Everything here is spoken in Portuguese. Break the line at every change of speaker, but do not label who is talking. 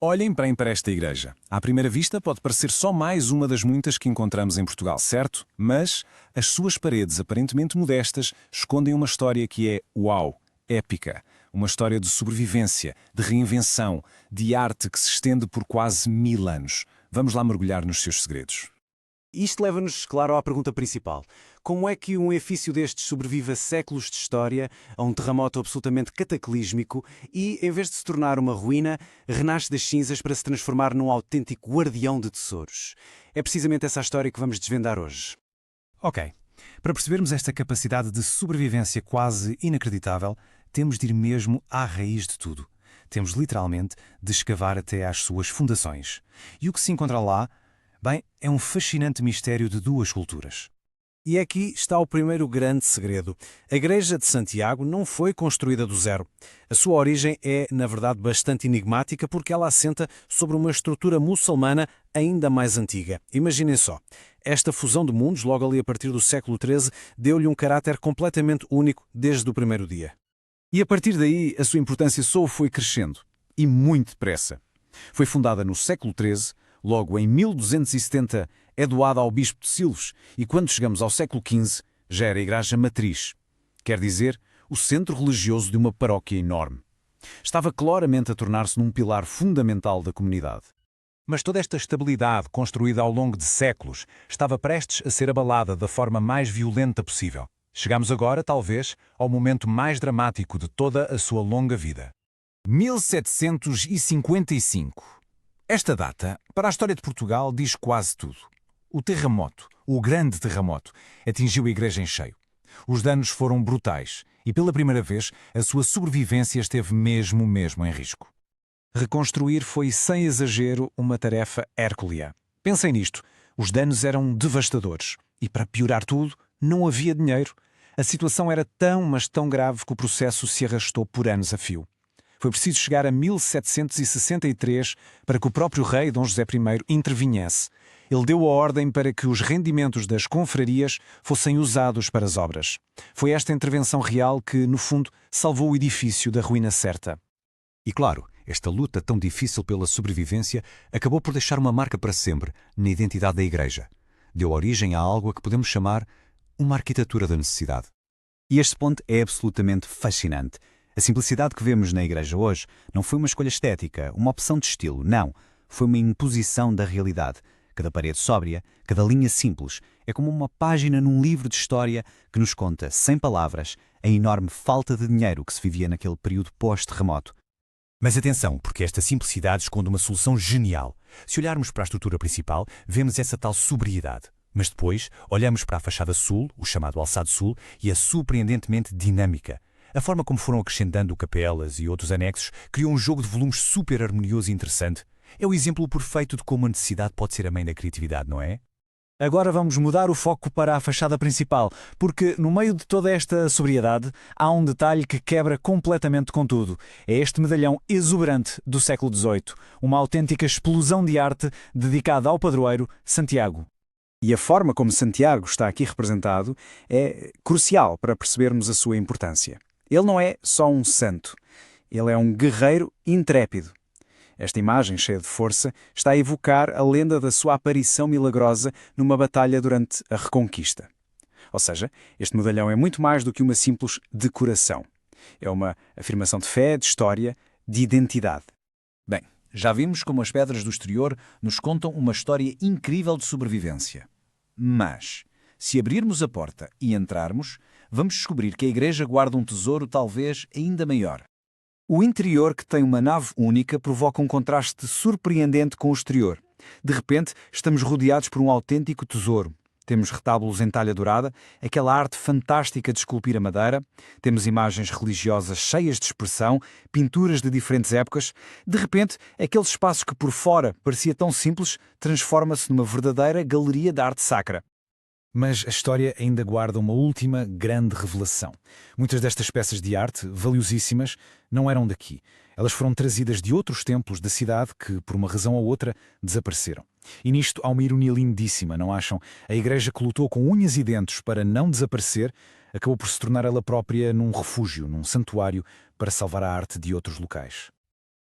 Olhem bem para esta igreja. À primeira vista pode parecer só mais uma das muitas que encontramos em Portugal, certo? Mas as suas paredes, aparentemente modestas, escondem uma história que é, uau, épica. Uma história de sobrevivência, de reinvenção, de arte que se estende por quase 1000 anos. Vamos lá mergulhar nos seus segredos.
Isto leva-nos, claro, à pergunta principal. Como é que um edifício destes sobrevive a séculos de história, a um terremoto absolutamente cataclísmico e, em vez de se tornar uma ruína, renasce das cinzas para se transformar num autêntico guardião de tesouros? É precisamente essa a história que vamos desvendar hoje.
Ok. Para percebermos esta capacidade de sobrevivência quase inacreditável, temos de ir mesmo à raiz de tudo. Temos literalmente de escavar até às suas fundações. E o que se encontra lá, bem, é um fascinante mistério de duas culturas.
E aqui está o primeiro grande segredo. A Igreja de Santiago não foi construída do zero. A sua origem é, na verdade, bastante enigmática porque ela assenta sobre uma estrutura muçulmana ainda mais antiga. Imaginem só, esta fusão de mundos, logo ali a partir do século XIII, deu-lhe um caráter completamente único desde o primeiro dia.
E a partir daí a sua importância só foi crescendo. E muito depressa. Foi fundada no século XIII, logo em 1270 é doada ao bispo de Silves e quando chegamos ao século XV já era a igreja matriz. Quer dizer, o centro religioso de uma paróquia enorme. Estava claramente a tornar-se num pilar fundamental da comunidade.
Mas toda esta estabilidade construída ao longo de séculos estava prestes a ser abalada da forma mais violenta possível. Chegamos agora, talvez, ao momento mais dramático de toda a sua longa vida.
1755. Esta data, para a história de Portugal, diz quase tudo. O terremoto, o grande terremoto, atingiu a igreja em cheio. Os danos foram brutais e, pela primeira vez, a sua sobrevivência esteve mesmo em risco. Reconstruir foi, sem exagero, uma tarefa hérculea. Pensem nisto, os danos eram devastadores e, para piorar tudo, não havia dinheiro. A situação era tão, mas tão grave que o processo se arrastou por anos a fio. Foi preciso chegar a 1763 para que o próprio rei, Dom José I, intervinhasse. Ele deu a ordem para que os rendimentos das confrarias fossem usados para as obras. Foi esta intervenção real que, no fundo, salvou o edifício da ruína certa.
E claro, esta luta tão difícil pela sobrevivência acabou por deixar uma marca para sempre na identidade da Igreja. Deu origem a algo a que podemos chamar uma arquitetura da necessidade.
E este ponto é absolutamente fascinante. A simplicidade que vemos na Igreja hoje não foi uma escolha estética, uma opção de estilo, não. Foi uma imposição da realidade. Cada parede sóbria, cada linha simples, é como uma página num livro de história que nos conta, sem palavras, a enorme falta de dinheiro que se vivia naquele período pós-terremoto.
Mas atenção, porque esta simplicidade esconde uma solução genial. Se olharmos para a estrutura principal, vemos essa tal sobriedade. Mas depois, olhamos para a fachada sul, o chamado alçado sul, e é surpreendentemente dinâmica. A forma como foram acrescentando capelas e outros anexos criou um jogo de volumes super harmonioso e interessante. É o exemplo perfeito de como a necessidade pode ser a mãe da criatividade, não é?
Agora vamos mudar o foco para a fachada principal, porque no meio de toda esta sobriedade há um detalhe que quebra completamente com tudo. É este medalhão exuberante do século XVIII, uma autêntica explosão de arte dedicada ao padroeiro Santiago. E a forma como Santiago está aqui representado é crucial para percebermos a sua importância. Ele não é só um santo, ele é um guerreiro intrépido. Esta imagem, cheia de força, está a evocar a lenda da sua aparição milagrosa numa batalha durante a Reconquista. Ou seja, este medalhão é muito mais do que uma simples decoração. É uma afirmação de fé, de história, de identidade.
Bem, já vimos como as pedras do exterior nos contam uma história incrível de sobrevivência. Mas, se abrirmos a porta e entrarmos, vamos descobrir que a igreja guarda um tesouro talvez ainda maior. O interior, que tem uma nave única, provoca um contraste surpreendente com o exterior. De repente, estamos rodeados por um autêntico tesouro. Temos retábulos em talha dourada, aquela arte fantástica de esculpir a madeira, temos imagens religiosas cheias de expressão, pinturas de diferentes épocas. De repente, aquele espaço que por fora parecia tão simples, transforma-se numa verdadeira galeria de arte sacra.
Mas a história ainda guarda uma última grande revelação. Muitas destas peças de arte, valiosíssimas, não eram daqui. Elas foram trazidas de outros templos da cidade que, por uma razão ou outra, desapareceram. E nisto há uma ironia lindíssima, não acham? A igreja que lutou com unhas e dentes para não desaparecer, acabou por se tornar ela própria num refúgio, num santuário, para salvar a arte de outros locais.